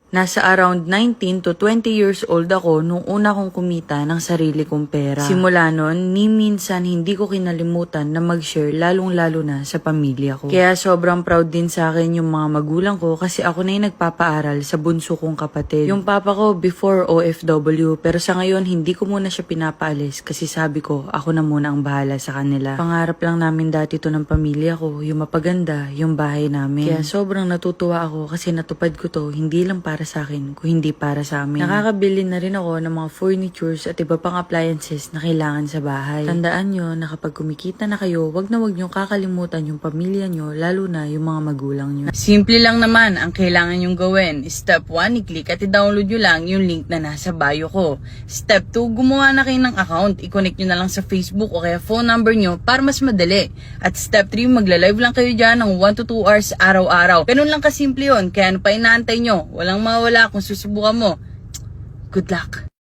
Nasa around 19 to 20 years old ako nung una kong kumita ng sarili kong pera. Simula nun, ni minsan hindi ko kinalimutan na mag-share lalong-lalo na sa pamilya ko. Kaya sobrang proud din sa akin yung mga magulang ko kasi ako na yung nagpapaaral sa bunso kong kapatid. Yung papa ko before OFW pero sa ngayon hindi ko muna siya pinapaalis kasi sabi ko ako na muna ang bahala sa kanila. Pangarap lang namin dati to ng pamilya ko, yung mapaganda, yung bahay namin. Kaya sobrang natutuwa ako kasi natupad ko to hindi lang para sa akin, kung hindi para sa amin. Nakakabili na rin ako ng mga furnitures at iba pang appliances na kailangan sa bahay. Tandaan nyo na kapag kumikita na kayo, wag na wag nyo kakalimutan yung pamilya nyo, lalo na yung mga magulang nyo. Simple lang naman ang kailangan nyong gawin. Step 1, i-click at i-download nyo lang yung link na nasa bio ko. Step 2, gumawa na kayo ng account. I-connect nyo na lang sa Facebook o kaya phone number nyo para mas madali. At step 3, magla-live lang kayo dyan ng 1 to 2 hours araw-araw. Ganun lang kasimple yun. Kaya ano pa inaantay nyo? Walang mawala kung susubukan mo. Good luck!